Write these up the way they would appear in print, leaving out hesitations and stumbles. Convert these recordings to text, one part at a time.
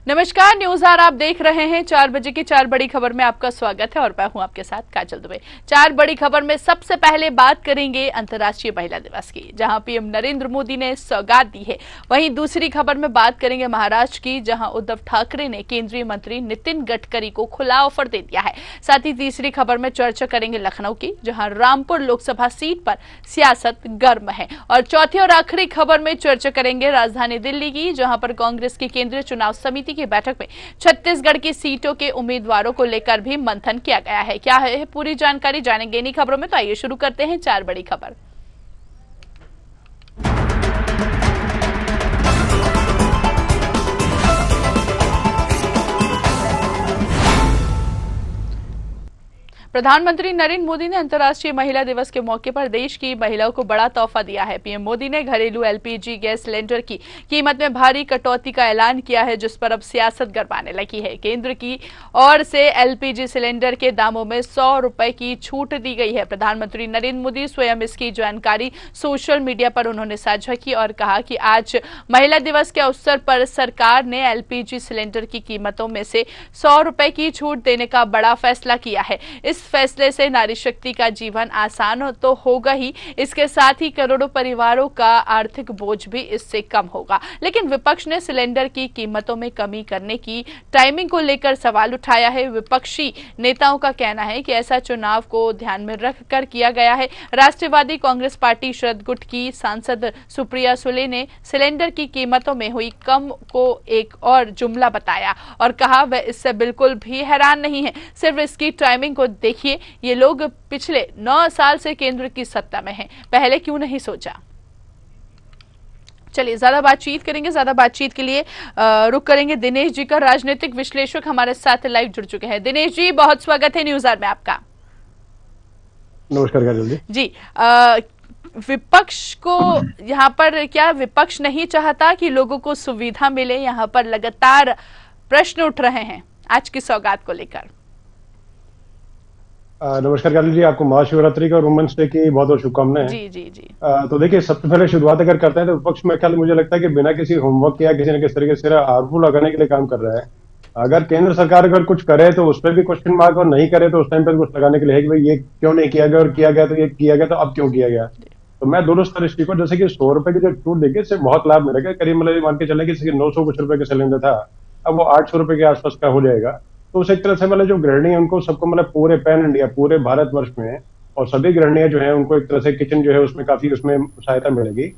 नमस्कार, news are आप देख रहे हैं। 4 बजे की 4 बड़ी खबर में आपका स्वागत है और मैं हूं आपके साथ काजल दुबे। 4 बड़ी खबर में सबसे पहले बात करेंगे अंतर्राष्ट्रीय महिला दिवस की, जहां पीएम नरेंद्र मोदी ने सौगात दी है। वहीं दूसरी खबर में बात करेंगे महाराष्ट्र की, जहां उद्धव ठाकरे ने केंद्रीय मंत्री नितिन गडकरी को खुला ऑफर दे दिया है। साथ ही तीसरी खबर में चर्चा करेंगे लखनऊ की, जहां रामपुर लोकसभा सीट पर सियासत गर्म है। और चौथी और आखिरी खबर में चर्चा करेंगे राजधानी दिल्ली की, जहां पर कांग्रेस की केंद्रीय चुनाव समिति की बैठक में छत्तीसगढ़ की सीटों के उम्मीदवारों को लेकर भी मंथन किया गया है। क्या है पूरी जानकारी जानेंगे इन्हीं खबरों में। तो आइए शुरू करते हैं 4 बड़ी खबर। प्रधानमंत्री नरेंद्र मोदी ने अंतर्राष्ट्रीय महिला दिवस के मौके पर देश की महिलाओं को बड़ा तोहफा दिया है। पीएम मोदी ने घरेलू एलपीजी गैस सिलेंडर की कीमत में भारी कटौती का ऐलान किया है, जिस पर अब सियासत गरमाने लगी है। केंद्र की ओर से एलपीजी सिलेंडर के दामों में 100 रुपए की छूट दी गई है। प्रधानमंत्री नरेंद्र मोदी स्वयं इसकी जानकारी सोशल मीडिया पर उन्होंने साझा की और कहा कि आज महिला दिवस के अवसर पर सरकार ने एलपीजी सिलेंडर की कीमतों में से 100 रुपए की छूट देने का बड़ा फैसला किया है। इस फैसले से नारी शक्ति का जीवन आसान तो होगा ही, इसके साथ ही करोड़ों परिवारों का आर्थिक बोझ भी इससे कम होगा। लेकिन विपक्ष ने सिलेंडर की कीमतों में कमी करने की टाइमिंग को लेकर सवाल उठाया है। विपक्षी नेताओं का कहना है कि ऐसा चुनाव को ध्यान में रखकर किया गया है। राष्ट्रवादी कांग्रेस पार्टी शरद गुट की सांसद सुप्रिया सुले ने सिलेंडर की कीमतों में हुई कम को एक और जुमला बताया और कहा वह इससे बिल्कुल भी हैरान नहीं है, सिर्फ इसकी टाइमिंग को देखिए। ये लोग पिछले 9 साल से केंद्र की सत्ता में हैं, पहले क्यों नहीं सोचा। चलिए ज्यादा बातचीत के लिए रुक करेंगे दिनेश जी का। राजनीतिक विश्लेषक हमारे साथ लाइव जुड़ चुके हैं। दिनेश जी, बहुत स्वागत है न्यूज आर में आपका। नमस्कार काजल जी। विपक्ष को यहाँ पर क्या विपक्ष नहीं चाहता कि लोगों को सुविधा मिले? यहाँ पर लगातार प्रश्न उठ रहे हैं आज की सौगात को लेकर। नमस्कार काजल जी, आपको महाशिवरात्रि का और वुमेन्स डे की बहुत बहुत शुभकामनाएं। जी जी जी। तो देखिए, सबसे पहले शुरुआत अगर करते हैं तो विपक्ष में ख्याल मुझे लगता है कि बिना किसी होमवर्क या किसी न किसी तरीके से आरोप लगाने के लिए काम कर रहा है। अगर केंद्र सरकार अगर कुछ करे तो उस पर भी क्वेश्चन मार्क, और नहीं करे तो उस टाइम पर कुछ लगाने के लिए है कि भाई ये क्यों नहीं किया गया, और किया गया तो ये किया गया तो अब क्यों किया गया। तो मैं दोनों दृष्टि को, जैसे कि 100 रुपए की जो छूट देखिए, इससे बहुत लाभ मिलेगा। करीब मतलब मान के चले कि 900 कुछ रुपए का सिलेंडर था, अब वो 800 रुपए के आसपास का हो जाएगा। तो उस एक तरह से मतलब जो गृहिणी है उनको, सबको मतलब पूरे पैन इंडिया, पूरे भारतवर्ष में, और सभी गृहिणियां जो है उनको एक तरह से किचन जो है उसमें काफी उसमें सहायता मिलेगी।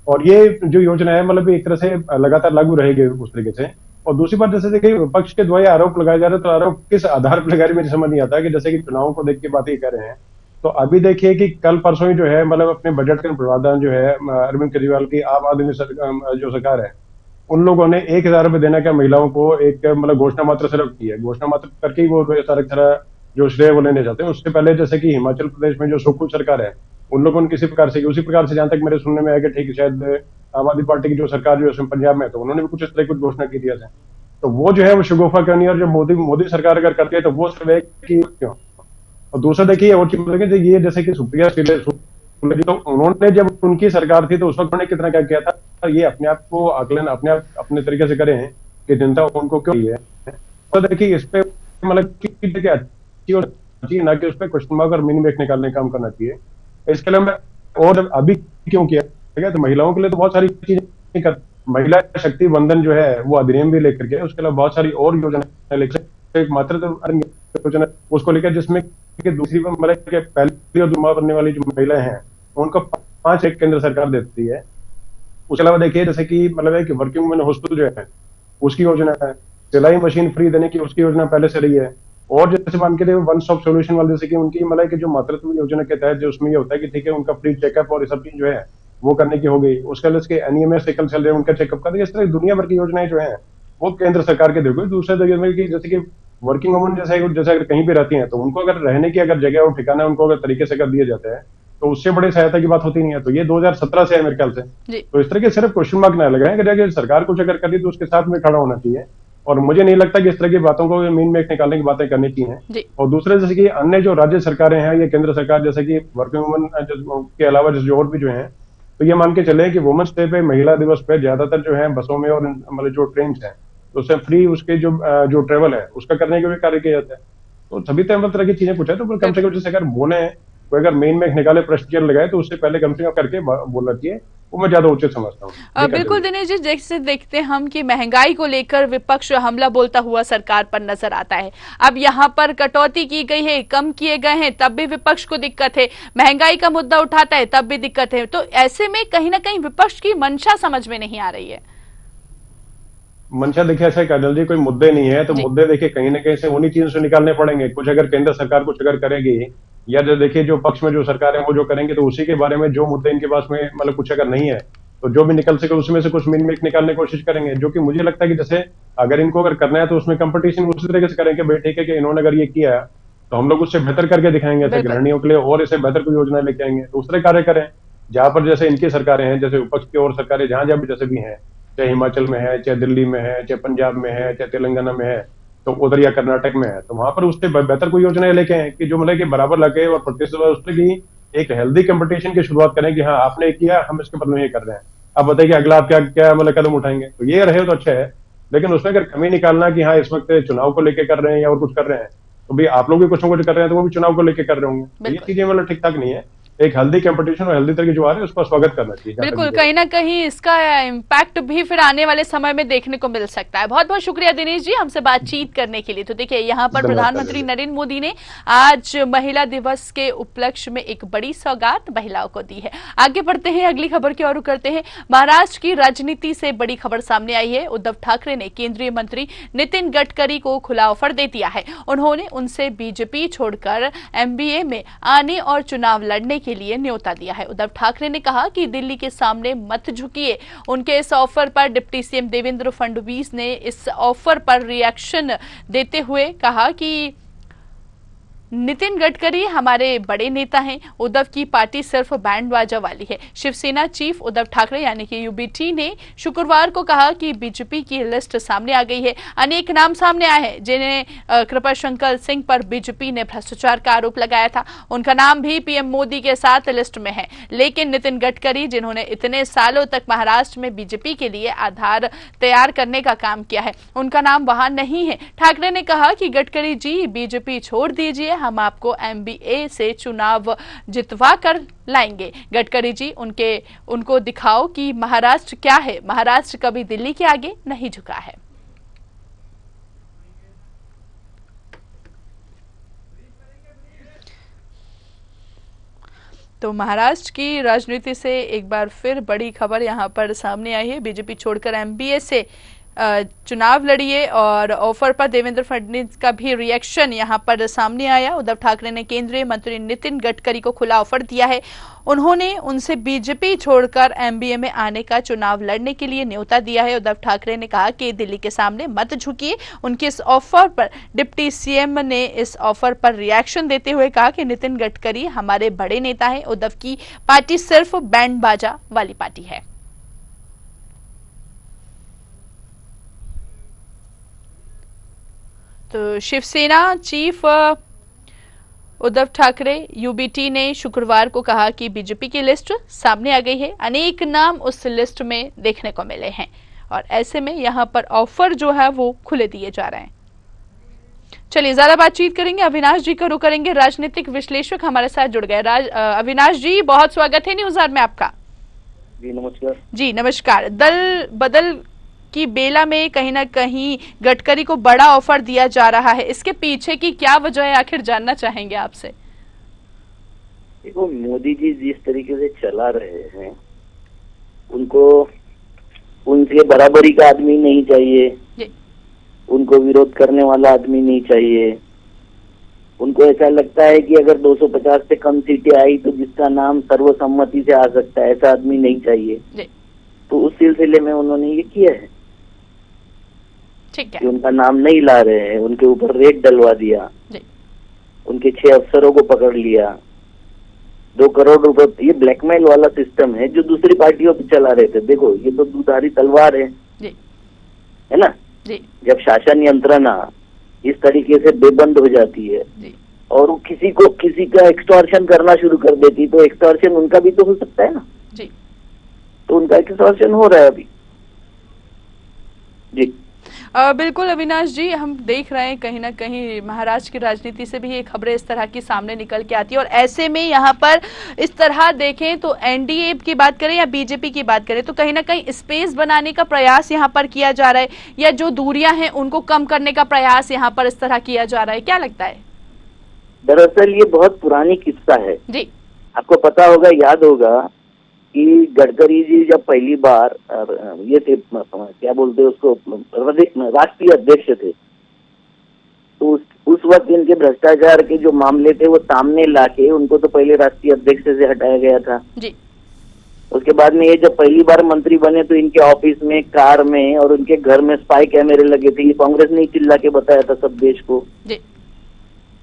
और ये जो योजना है मतलब एक तरह से लगातार लागू रहेगी उस तरीके से। और दूसरी बात, जैसे देखिए विपक्ष के द्वारा आरोप लगाए जा रहे हैं, तो आरोप किस आधार पर लगाए मुझे समझ नहीं आता कि जैसे कि चुनावों को देख के बात ये कर रहे हैं। तो अभी देखिए कि कल परसों ही जो है मतलब अपने बजट का प्रावधान जो है अरविंद केजरीवाल की आम आदमी जो सरकार है, उन लोगों ने 1000 रुपए देने का महिलाओं को एक मतलब घोषणा मात्र सिर्फ की है। घोषणा मात्र करके ही वो सारा जो श्रेय वो लेने जाते हैं। उससे पहले जैसे कि हिमाचल प्रदेश में जो सुखू सरकार है, उन लोगों ने किसी प्रकार से, उसी प्रकार से जहां तक मेरे सुनने में आया कि ठीक शायद आम आदमी पार्टी की जो सरकार जो है पंजाब में, तो उन्होंने भी कुछ इस तरह की घोषणा की दिया था। तो वो जो है वो शगुफा करनी है, और जो मोदी सरकार अगर करती है तो वो सिर्फ एक की क्यों। और दूसरा देखिए और चीज, ये जैसे कि सुप्रिया सुले, तो उन्होंने जब उनकी सरकार थी तो उस वक्त उन्होंने कितना क्या किया था, ये अपने आप को आकलन अपने तरीके से करें कि जनता उनको क्यों है। तो देखिए इस पे मतलब अच्छी और ना कि उस पर क्वेश्चन मार्क और मीनिंग निकालने का काम करना चाहिए। इसके लिए मैं और अभी क्यों किया गया, तो महिलाओं के लिए तो बहुत सारी चीजें कर, महिला शक्ति बंधन जो है वो अधिनियम भी लेकर के, उसके अलावा बहुत सारी और योजना लेकर, मात्र तो योजना उसको लेकर, जिसमें दूसरी मतलब पहली और दूसरी बनने वाली जो महिलाएं हैं उनको 5 एक केंद्र सरकार देती है। उसके अलावा देखिए जैसे कि मतलब है कि वर्किंग वुमेन हॉस्टल जो है उसकी योजना है, सिलाई मशीन फ्री देने की उसकी योजना पहले से रही है। और जैसे मान के वन स्टॉप सोल्यूशन वाले, जैसे कि उनकी मतलब कि जो मातृत्व योजना के तहत जो उसमें ये होता है कि ठीक है उनका फ्री चेकअप और ये सब चीज जो है वो करने की हो गई। उसके अलावा इसके एनईएमएस साइकिल चल रहे हैं, उनका चेकअप कर, इस तरह दुनिया भर की योजनाएं जो है वो केंद्र सरकार के देखो। दूसरे तरीके जैसे कि वर्किंग वुमेन जैसे अगर कहीं भी रहती है तो उनको अगर रहने की अगर जगह और ठिकाना उनको अगर तरीके से कर दिया जाता है तो उससे बड़ी सहायता की बात होती नहीं है। तो ये 2017 से है मेरे ख्याल से। तो इस तरह के सिर्फ क्वेश्चन मार्क ना लगाएं कि सरकार कुछ अगर कर दी तो उसके साथ में खड़ा होना चाहिए। और मुझे नहीं लगता कि इस तरह की बातों को मीन में निकालने की बातें करनी चाहिए। और दूसरे जैसे कि अन्य जो राज्य सरकारें हैं या केंद्र सरकार, जैसे कि वर्किंग वुमेन के अलावा जैसे और भी जो है, तो ये मान के चले कि वुमेन्स डे पे, महिला दिवस पे ज्यादातर जो है बसों में और मतलब जो ट्रेन है तो उससे फ्री उसके जो ट्रेवल है उसका करने का भी कार्य किया जाता है। तो सभी तरह की चीजें कुछ है, तो कम से कम जैसे अगर बोले हैं तो अगर मेन में एक निकाले प्रोसीजर लगाए तो उससे पहले कम से कम करके बोलना चाहिए, वो मैं ज्यादा उचित समझता हूँ। बिल्कुल दिनेश जी, जैसे देखते हैं हम कि महंगाई को लेकर विपक्ष हमला बोलता हुआ सरकार पर नजर आता है। अब यहाँ पर कटौती की गई है, कम किए गए हैं, तब भी विपक्ष को दिक्कत है, महंगाई का मुद्दा उठाता है तब भी दिक्कत है। तो ऐसे में कहीं ना कहीं विपक्ष की मंशा समझ में नहीं आ रही है। मंशा देखिए ऐसा है काजल जी, कोई मुद्दे नहीं है तो मुद्दे देखिए कहीं ना कहीं से उन्हीं चीजों से निकालने पड़ेंगे। कुछ अगर केंद्र सरकार कुछ अगर करेगी या जो देखिए जो पक्ष में जो सरकार है वो जो करेंगे, तो उसी के बारे में जो मुद्दे इनके पास में मतलब कुछ अगर नहीं है तो जो भी निकल सके उसमें से कुछ मिन मेक निकालने की कोशिश करेंगे। जो कि मुझे लगता है कि जैसे अगर इनको अगर करना है तो उसमें कंपटीशन उसी तरीके से करेंगे, भाई ठीक है कि इन्होंने अगर ये किया तो हम लोग उससे बेहतर करके दिखाएंगे ऐसे गृहिणियों के लिए, और इससे बेहतर कोई योजना लेके आएंगे, दूसरे कार्य करें। जहां पर जैसे इनकी सरकारें हैं, जैसे विपक्ष की और सरकारें जहां जहां भी जैसे भी हैं, चाहे हिमाचल में है, चाहे दिल्ली में है, चाहे पंजाब में है, चाहे तेलंगाना में है, तो उधर या कर्नाटक में है, तो वहां पर उससे बेहतर कोई योजना लेके आए कि जो मतलब कि बराबर लगे और प्रतिस्पर्धा उससे की एक हेल्दी कंपटीशन की शुरुआत करें कि हाँ आपने किया, हम इसके बदले में ये कर रहे हैं, अब बताइए अगला आप क्या क्या मतलब कदम उठाएंगे। तो ये रहे तो अच्छा है, लेकिन उसमें अगर कमी निकालना कि हाँ इस वक्त चुनाव को लेकर कर रहे हैं या और कुछ कर रहे हैं, तो भी आप लोग भी कुछ ना कुछ कर रहे हैं तो वो भी चुनाव को लेकर कर रहे होंगे। तो ये चीजें मतलब ठीक ठाक नहीं है। एक हेल्दी कंपटीशन और हेल्दी तरीके जो आ रहे हैं उसका स्वागत करना चाहिए। बिल्कुल, कहीं ना कहीं इसका इम्पैक्ट भी फिर आने वाले समय में देखने को मिल सकता है। बहुत बहुत शुक्रिया दिनेश जी हमसे बातचीत करने के लिए। तो देखिए यहाँ पर प्रधानमंत्री नरेंद्र मोदी ने आज महिला दिवस के उपलक्ष्य में एक बड़ी सौगात महिलाओं को दी है। आगे बढ़ते हैं, अगली खबर की ओर करते हैं। महाराष्ट्र की राजनीति से बड़ी खबर सामने आई है। उद्धव ठाकरे ने केंद्रीय मंत्री नितिन गडकरी को खुला ऑफर दे दिया है। उन्होंने उनसे बीजेपी छोड़कर एमबीए में आने और चुनाव लड़ने के लिए न्योता दिया है। उद्धव ठाकरे ने कहा कि दिल्ली के सामने मत झुकिए। उनके इस ऑफर पर डिप्टी सीएम देवेंद्र फडणवीस ने इस ऑफर पर रिएक्शन देते हुए कहा कि नितिन गडकरी हमारे बड़े नेता हैं, उद्धव की पार्टी सिर्फ बैंड बाजा वाली है। शिवसेना चीफ उद्धव ठाकरे यानी कि यूबीटी ने शुक्रवार को कहा कि बीजेपी की लिस्ट सामने आ गई है। अनेक नाम सामने आए हैं जिन्हें कृपाशंकर सिंह पर बीजेपी ने भ्रष्टाचार का आरोप लगाया था, उनका नाम भी पीएम मोदी के साथ लिस्ट में है। लेकिन नितिन गडकरी जिन्होंने इतने सालों तक महाराष्ट्र में बीजेपी के लिए आधार तैयार करने का काम किया है, उनका नाम वहां नहीं है। ठाकरे ने कहा कि गडकरी जी बीजेपी छोड़ दीजिए, हम आपको एमबीए से चुनाव जितवा कर लाएंगे। गडकरी जी उनको दिखाओ कि महाराष्ट्र क्या है। महाराष्ट्र कभी दिल्ली के आगे नहीं झुका है। तो महाराष्ट्र की राजनीति से एक बार फिर बड़ी खबर यहां पर सामने आई है। बीजेपी छोड़कर एमबीए से चुनाव लड़िए और ऑफर पर देवेंद्र फडणवीस का भी रिएक्शन यहां पर सामने आया। उद्धव ठाकरे ने केंद्रीय मंत्री नितिन गडकरी को खुला ऑफर दिया है। उन्होंने उनसे बीजेपी छोड़कर एमबीए में आने का चुनाव लड़ने के लिए न्योता दिया है। उद्धव ठाकरे ने कहा कि दिल्ली के सामने मत झुकिए। उनके इस ऑफर पर डिप्टी सीएम ने इस ऑफर पर रिएक्शन देते हुए कहा कि नितिन गडकरी हमारे बड़े नेता हैं, उद्धव की पार्टी सिर्फ बैंड बाजा वाली पार्टी है। तो शिवसेना चीफ उद्धव ठाकरे यूबीटी ने शुक्रवार को कहा कि बीजेपी की लिस्ट सामने आ गई है। अनेक नाम उस लिस्ट में देखने को मिले हैं और ऐसे में यहां पर ऑफर जो है वो खुले दिए जा रहे हैं। चलिए ज्यादा बातचीत करेंगे, अविनाश जी को रुक करेंगे। राजनीतिक विश्लेषक हमारे साथ जुड़ गए। अविनाश जी बहुत स्वागत है न्यूज आवर में आपका। जी नमस्कार। जी नमस्कार। दल बदल की बेला में कहीं ना कहीं गडकरी को बड़ा ऑफर दिया जा रहा है, इसके पीछे की क्या वजह है आखिर जानना चाहेंगे आपसे। देखो मोदी जी जिस तरीके से चला रहे हैं उनको उनके बराबरी का आदमी नहीं चाहिए, उनको विरोध करने वाला आदमी नहीं चाहिए। उनको ऐसा लगता है कि अगर 250 से कम सीटें आई तो जिसका नाम सर्वसम्मति से आ सकता है ऐसा आदमी नहीं चाहिए। तो उस सिलसिले में उन्होंने ये किया है कि उनका नाम नहीं ला रहे हैं, उनके ऊपर रेट डलवा दिया, उनके 6 अफसरों को पकड़ लिया, 2 करोड़ रुपए। ये ब्लैकमेल वाला सिस्टम है जो दूसरी पार्टियों पे चला रहे थे। देखो ये तो दुधारी तलवार है ना। जब शासन यंत्रणा इस तरीके से बेबंद हो जाती है और किसी का एक्सटॉर्शन करना शुरू कर देती, तो एक्सटॉर्शन उनका भी तो हो सकता है ना। तो उनका एक्सटॉर्शन हो रहा है अभी। जी बिल्कुल अविनाश जी, हम देख रहे हैं कहीं ना कहीं महाराष्ट्र की राजनीति से भी ये खबरें इस तरह की सामने निकल के आती है और ऐसे में यहाँ पर इस तरह देखें तो एनडीए की बात करें या बीजेपी की बात करें तो कहीं ना कहीं स्पेस बनाने का प्रयास यहाँ पर किया जा रहा है या जो दूरियां हैं उनको कम करने का प्रयास यहाँ पर इस तरह किया जा रहा है, क्या लगता है? दरअसल ये बहुत पुरानी किस्सा है जी। आपको पता होगा, याद होगा कि गडकरी जी जब पहली बार ये थे, क्या बोलते हैं उसको, राष्ट्रीय अध्यक्ष थे, तो उस वक्त इनके भ्रष्टाचार के जो मामले थे वो सामने लाके उनको तो पहले राष्ट्रीय अध्यक्ष से हटाया गया था जी। उसके बाद में ये जब पहली बार मंत्री बने तो इनके ऑफिस में, कार में और उनके घर में स्पाई कैमरे लगे थे। ये कांग्रेस ने चिल्ला के बताया था सब देश को जी।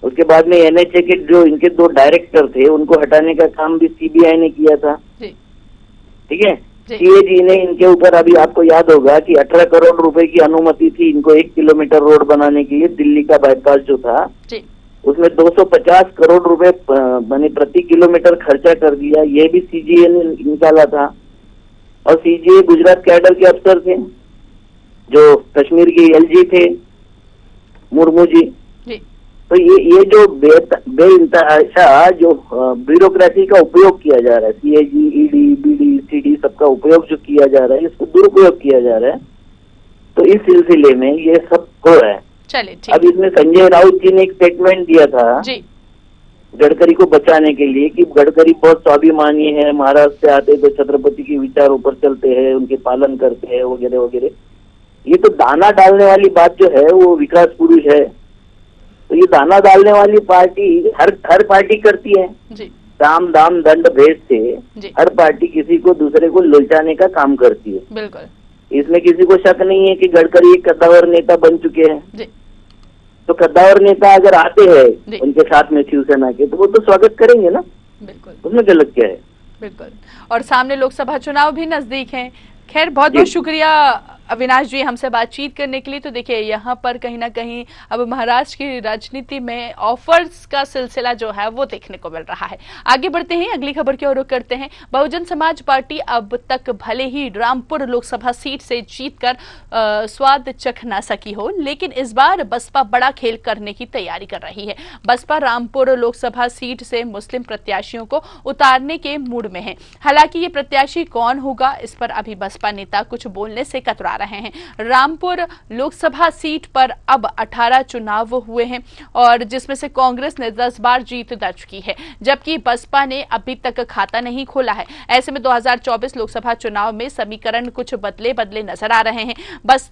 उसके बाद में एनएचए के जो इनके 2 डायरेक्टर थे उनको हटाने का काम भी सीबीआई ने किया था। ठीक है, सीएजी ने इनके ऊपर, अभी आपको याद होगा कि 18 करोड़ रुपए की अनुमति थी इनको 1 किलोमीटर रोड बनाने के लिए, दिल्ली का बाईपास जो था उसमें 250 करोड़ रुपए माने प्रति किलोमीटर खर्चा कर दिया। ये भी सीजीए ने निकाला था और सीजीए गुजरात कैडर के अफसर थे जो कश्मीर के एलजी थे, मुर्मू जी। तो ये जो बेइंतहा जो ब्यूरोक्रेसी का उपयोग किया जा रहा है, सीएजी, ईडी, बीडी, सीडी सबका उपयोग जो किया जा रहा है, इसको दुरुपयोग किया जा रहा है, तो इस सिलसिले में ये सब हो रहा है। चलिए, अब इसमें संजय राउत जी ने एक स्टेटमेंट दिया था जी गडकरी को बचाने के लिए कि गडकरी बहुत स्वाभिमानी है, महाराष्ट्र से आते तो छत्रपति के विचारों पर चलते हैं, उनके पालन करते हैं वगैरह वगैरह। ये तो दाना डालने वाली बात जो है वो विकास पुरुष है, तो ये दाना डालने वाली पार्टी हर पार्टी करती है जी। दाम दाम दंड भेद से हर पार्टी किसी को दूसरे को लुलचाने का काम करती है। बिल्कुल, इसमें किसी को शक नहीं है कि गडकरी एक कद्दावर नेता बन चुके हैं जी। तो कद्दावर नेता अगर आते हैं उनके साथ में शिवसेना के तो वो तो स्वागत करेंगे ना, बिल्कुल, उसमें गलत क्या है? बिल्कुल। और सामने लोकसभा चुनाव भी नजदीक हैं। खैर, बहुत बहुत शुक्रिया अविनाश जी हमसे बातचीत करने के लिए। तो देखिए, यहाँ पर कहीं ना कहीं अब महाराष्ट्र की राजनीति में ऑफर्स का सिलसिला जो है वो देखने को मिल रहा है। आगे बढ़ते हैं, अगली खबर की ओर रुख करते हैं। बहुजन समाज पार्टी अब तक भले ही रामपुर लोकसभा सीट से जीतकर स्वाद चख ना सकी हो, लेकिन इस बार बसपा बड़ा खेल करने की तैयारी कर रही है। बसपा रामपुर लोकसभा सीट से मुस्लिम प्रत्याशियों को उतारने के मूड में है। हालांकि ये प्रत्याशी कौन होगा, इस पर अभी बसपा नेता कुछ बोलने से कतरा रहे हैं। रामपुर लोकसभा सीट पर अब 18 चुनाव हुए हैं और जिसमें से कांग्रेस ने 10 बार जीत दर्ज की है, जबकि बसपा ने अभी तक खाता नहीं खोला है। ऐसे में 2024 लोकसभा चुनाव में समीकरण कुछ बदले नजर आ रहे हैं। बस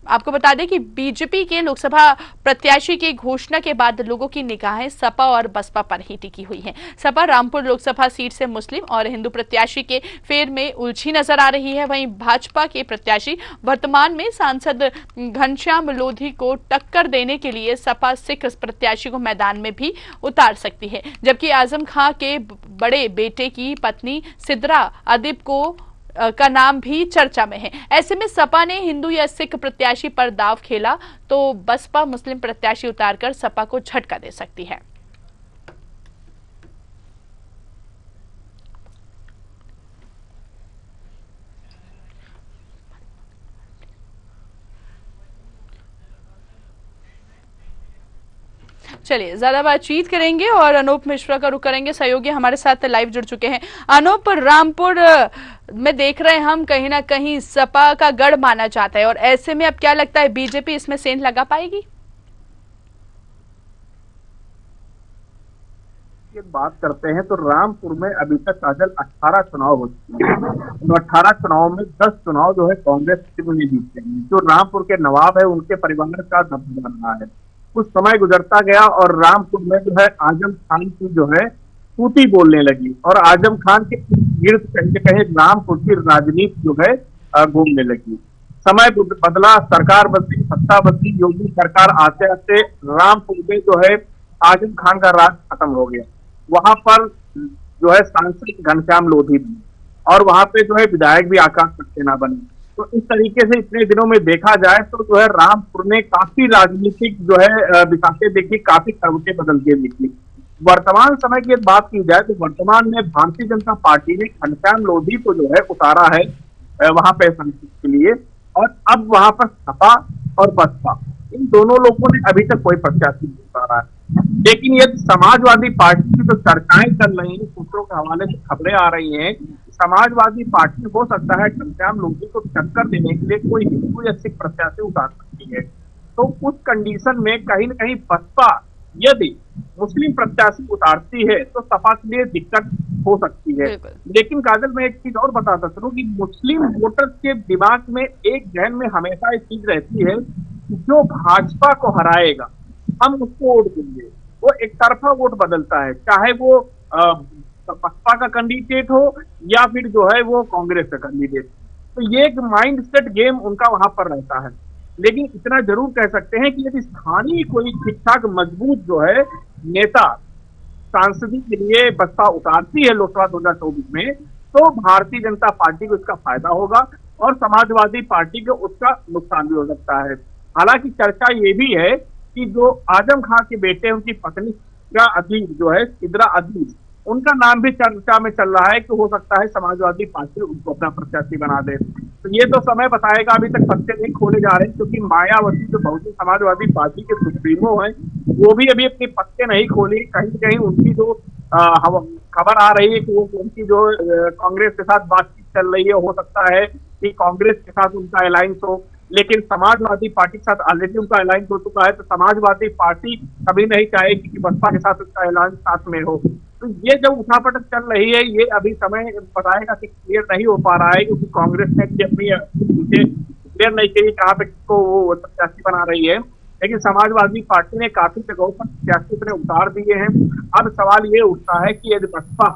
आपको बता दें कि बीजेपी के लोकसभा प्रत्याशी की घोषणा के बाद लोगों की निगाहें सपा और बसपा पर ही टिकी हुई हैं। सपा रामपुर लोकसभा सीट से मुस्लिम और हिंदू प्रत्याशी के फेर में उलझी नजर आ रही है। वहीं भाजपा के प्रत्याशी वर्तमान में सांसद घनश्याम लोधी को टक्कर देने के लिए सपा सिख प्रत्याशी को मैदान में भी उतार सकती है, जबकि आजम खां के बड़े बेटे की पत्नी सिद्रा अदीब का नाम भी चर्चा में है। ऐसे में सपा ने हिंदू या सिख प्रत्याशी पर दाव खेला तो बसपा मुस्लिम प्रत्याशी उतारकर सपा को झटका दे सकती है। चलिए, ज्यादा बातचीत करेंगे और अनूप मिश्रा का रुख करेंगे। सहयोगी हमारे साथ लाइव जुड़ चुके हैं। अनूप, रामपुर में देख रहे हैं हम कहीं ना कहीं सपा का गढ़ माना जाता है और ऐसे में अब क्या लगता है बीजेपी इसमें सेंध लगा पाएगी? बात करते हैं तो रामपुर में अभी तक काजल 18 चुनाव हो चुके हैं और 18 चुनाव में 10 चुनाव जो है कांग्रेस ने जीते हैं। जो रामपुर के नवाब है उनके परिवार का दबदबा रहा है। कुछ समय गुजरता गया और रामपुर में जो है आजम खान की जो है तूती बोलने लगी और आजम खान के गिर्द कहीं कहीं रामपुर की राजनीति जो है घूमने लगी। समय बदला, सरकार बदली, सत्ता बदली, योगी सरकार आते आते रामपुर में जो है आजम खान का राज खत्म हो गया। वहां पर जो है सांसद घनश्याम लोधी बने और वहां पे जो है विधायक भी आकाश सक्सेना बने। तो इस तरीके से इतने दिनों में देखा जाए तो जो है रामपुर ने काफी राजनीतिक जो है दिशाएं देखी, काफी करवटें बदलते देखी। वर्तमान समय की बात की जाए तो वर्तमान में भारतीय जनता पार्टी ने घनश्याम लोधी को जो है उतारा है वहां पे संसद के लिए और अब वहां पर सपा और बसपा, इन दोनों लोगों ने अभी तक कोई प्रत्याशी नहीं उतारा है। लेकिन ये समाजवादी पार्टी की जो चर्चाएं चल रही हैं, सूत्रों के हवाले से खबरें आ रही हैं, समाजवादी पार्टी हो सकता है घनश्याम लोधी को टक्कर देने के लिए कोई हिंदू या सिख प्रत्याशी उतार सकती है। तो उस कंडीशन में कहीं न कहीं बसपा यदि मुस्लिम प्रत्याशी उतारती है तो सपा के लिए दिक्कत हो सकती है। लेकिन काजल, मैं एक चीज और बताता चलूं कि मुस्लिम वोटर्स के दिमाग में एक जहन में हमेशा एक चीज रहती है, जो भाजपा को हराएगा हम उसको वोट देंगे। वो एक तरफा वोट बदलता है, चाहे वो बसपा का कैंडिडेट हो या फिर जो है वो कांग्रेस का कैंडिडेट। तो ये एक माइंड सेट गेम उनका वहां पर रहता है। लेकिन इतना जरूर कह सकते हैं कि यदि स्थानीय कोई ठीक ठाक मजबूत जो है नेता सांसदी के लिए बसपा उतारती है लोकसभा 2024 में, तो भारतीय जनता पार्टी को इसका फायदा होगा और समाजवादी पार्टी को उसका नुकसान भी हो सकता है। हालांकि चर्चा ये भी है कि जो आजम खां के बेटे, उनकी पत्नी का अजीज जो है, सिद्रा अजीज, उनका नाम भी चर्चा में चल रहा है कि हो सकता है समाजवादी पार्टी उनको अपना प्रत्याशी बना दे। तो ये तो समय बताएगा, अभी तक पत्ते नहीं खोले जा रहे, क्योंकि मायावती जो बहुजन समाजवादी पार्टी के सुप्रीमो हैं, वो भी अभी अपने पत्ते नहीं खोले। कहीं न कहीं उनकी जो खबर आ रही है कि वो उनकी जो कांग्रेस के साथ बातचीत चल रही है, हो सकता है कि कांग्रेस के साथ उनका अलायंस हो, लेकिन समाजवादी पार्टी के साथ ऑलरेडी उनका अलायंस हो चुका है। तो समाजवादी पार्टी कभी नहीं चाहेगी कि बसपा के साथ उसका अलायंस साथ में हो। तो ये जो उठापटक चल रही है, ये अभी समय बताएगा कि क्लियर नहीं हो पा रहा है, क्योंकि कांग्रेस ने अपनी क्लियर नहीं की कहाँ पे किसको वो प्रत्याशी बना रही है। लेकिन समाजवादी पार्टी ने काफी जगहों पर प्रत्याशी अपने उतार दिए हैं। अब सवाल ये उठता है कि यदि बसपा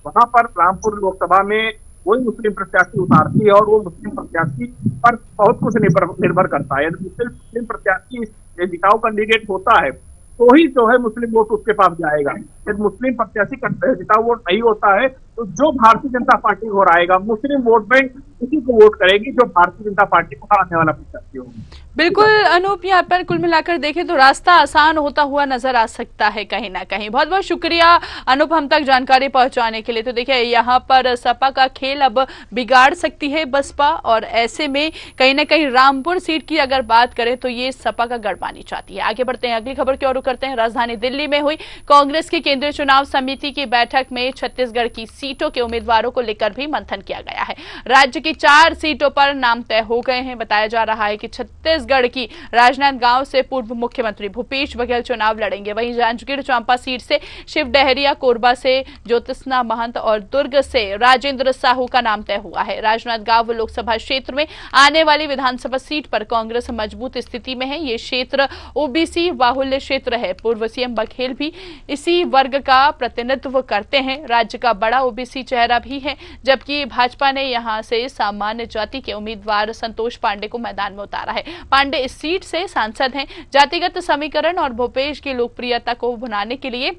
वहां पर रामपुर लोकसभा में कोई मुस्लिम प्रत्याशी उतारती है और वो मुस्लिम प्रत्याशी पर बहुत कुछ निर्भर करता है। यदि मुस्लिम प्रत्याशी जिताऊ कैंडिडेट होता है तो ही जो है मुस्लिम वोट उसके पास जाएगा। यदि मुस्लिम प्रत्याशी जिताऊ वोट नहीं होता है तो जो भारतीय जनता पार्टी को हराएगा, मुस्लिम वोट बैंक उसी को वोट करेगी जो भारतीय जनता पार्टी को हराने वाला प्रत्याशी होगा। बिल्कुल अनूप, यहाँ पर कुल मिलाकर देखें तो रास्ता आसान होता हुआ नजर आ सकता है कहीं ना कहीं। बहुत बहुत शुक्रिया अनूप हम तक जानकारी पहुंचाने के लिए। तो देखिए यहाँ पर सपा का खेल अब बिगाड़ सकती है बसपा, और ऐसे में कहीं ना कहीं रामपुर सीट की अगर बात करें तो ये सपा का गढ़ मानी चाहती है। आगे बढ़ते हैं, अगली खबर की ओर करते हैं। राजधानी दिल्ली में हुई कांग्रेस की केंद्रीय चुनाव समिति की बैठक में छत्तीसगढ़ की सीटों के उम्मीदवारों को लेकर भी मंथन किया गया है। राज्य की 4 सीटों पर नाम तय हो गए हैं। बताया जा रहा है कि छत्तीसगढ़ की राजनांदगांव से पूर्व मुख्यमंत्री भूपेश बघेल चुनाव लड़ेंगे। वहीं जांजगीर चांपा सीट से शिव डहरिया, कोरबा से ज्योतिषा महंत और दुर्ग से राजेंद्र साहू का नाम तय हुआ है। राजनांदगांव लोकसभा क्षेत्र में आने वाली विधानसभा सीट पर कांग्रेस मजबूत स्थिति में है। ये क्षेत्र ओबीसी बाहुल्य क्षेत्र है। पूर्व सीएम बघेल भी इसी वर्ग का प्रतिनिधित्व करते हैं। राज्य का बड़ा ओबीसी चेहरा भी है, जबकि भाजपा ने यहां से सामान्य जाति के उम्मीदवार संतोष पांडे को मैदान में उतारा है। पांडे इस सीट से सांसद हैं। जातिगत समीकरण और भूपेश की लोकप्रियता को भुनाने के लिए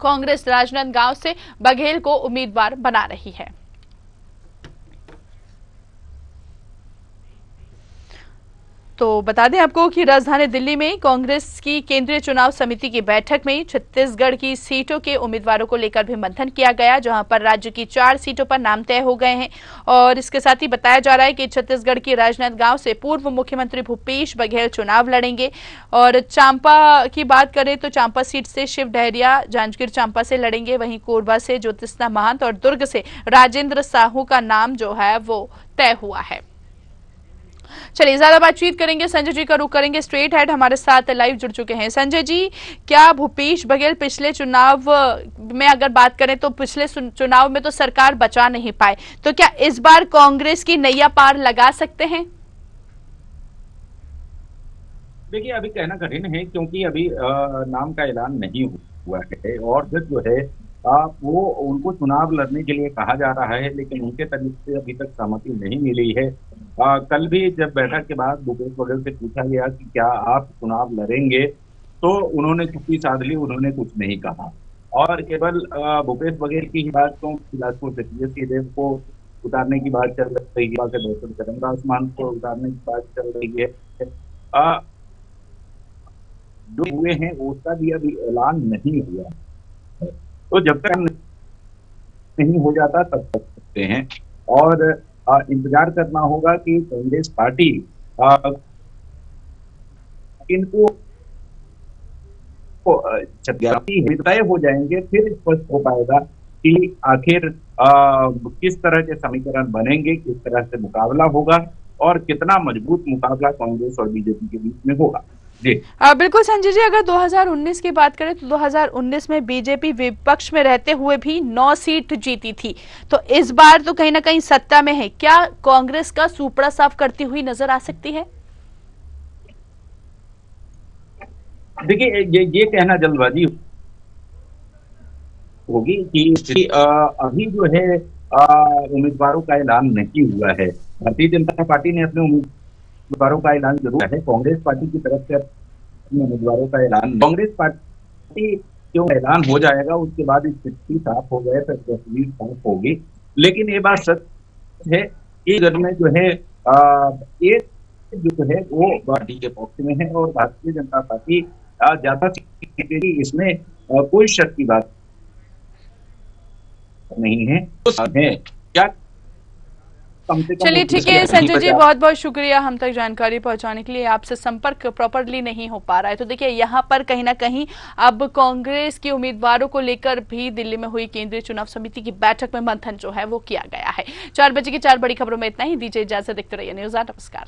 कांग्रेस राजनांदगांव से बघेल को उम्मीदवार बना रही है। तो बता दें आपको कि राजधानी दिल्ली में कांग्रेस की केंद्रीय चुनाव समिति की बैठक में छत्तीसगढ़ की सीटों के उम्मीदवारों को लेकर भी मंथन किया गया, जहां पर राज्य की 4 सीटों पर नाम तय हो गए हैं। और इसके साथ ही बताया जा रहा है कि छत्तीसगढ़ की राजनांदगांव से पूर्व मुख्यमंत्री भूपेश बघेल चुनाव लड़ेंगे। और चांपा की बात करें तो चांपा सीट से शिव डहरिया जांजगीर चांपा से लड़ेंगे। वहीं कोरबा से ज्योतिषा महंत और दुर्ग से राजेंद्र साहू का नाम जो है वो तय हुआ है। चलिए ज्यादा बातचीत करेंगे, संजय जी का रुख करेंगे। स्ट्रेट हेड हमारे साथ लाइव जुड़ चुके हैं। संजय जी, क्या भूपेश बघेल पिछले चुनाव में अगर बात करें तो पिछले चुनाव में तो सरकार बचा नहीं पाए, तो क्या इस बार कांग्रेस की नैया पार लगा सकते हैं? देखिए, अभी कहना कठिन है क्योंकि अभी नाम का ऐलान नहीं हुआ है और जो है वो उनको चुनाव लड़ने के लिए कहा जा रहा है, लेकिन उनके तरफ से अभी तक सहमति नहीं मिली है। कल भी जब बैठक के बाद भूपेश बघेल से पूछा गया कि क्या आप चुनाव लड़ेंगे, तो उन्होंने चुप्पी साध ली, उन्होंने कुछ नहीं कहा। और केवल भूपेश बघेल की ही बात तो बिलासपुर से टीएस देव को उतारने की बात चल रही है, डॉक्टर चरणदास महंत को उतारने की बात चल रही है। जो हुए हैं उसका भी अभी ऐलान नहीं हुआ, तो जब तक नहीं हो जाता तब तक सकते हैं और इंतजार करना होगा कि कांग्रेस पार्टी इनको तय हो जाएंगे, फिर स्पष्ट हो पाएगा कि आखिर किस तरह के समीकरण बनेंगे, किस तरह से मुकाबला होगा और कितना मजबूत मुकाबला कांग्रेस और बीजेपी के बीच में होगा। जी बिल्कुल संजय जी, अगर 2019 की बात करें तो 2019 में बीजेपी विपक्ष में रहते हुए भी 9 सीट जीती थी, तो इस बार तो कहीं ना कहीं सत्ता में है, क्या कांग्रेस का सुपड़ा साफ करती हुई नजर आ सकती है? देखिए, ये कहना जल्दबाजी होगी कि अभी जो है उम्मीदवारों का ऐलान नहीं हुआ है। भारतीय जनता पार्टी ने अपने उम्मीदवारों का ऐलान जरूर है, कांग्रेस पार्टी की तरफ से अपने उम्मीदवारों का ऐलान, कांग्रेस पार्टी जो ऐलान हो जाएगा उसके बाद स्थिति साफ हो गए, फिर तस्वीर साफ होगी। लेकिन ये बात सच है कि घर में जो है एक जो है वो पार्टी के पक्ष में है और भारतीय जनता पार्टी ज्यादा सीटें, इसमें कोई शक की बात नहीं है। क्या चलिए ठीक है संजय जी, बहुत बहुत शुक्रिया हम तक जानकारी पहुंचाने के लिए। आपसे संपर्क प्रॉपरली नहीं हो पा रहा है, तो देखिए यहाँ पर कहीं ना कहीं अब कांग्रेस के उम्मीदवारों को लेकर भी दिल्ली में हुई केंद्रीय चुनाव समिति की बैठक में मंथन जो है वो किया गया है। 4 बजे की 4 बड़ी खबरों में इतना ही। दीजिए इजाजत, देखते रहिए न्यूज़ 8। नमस्कार।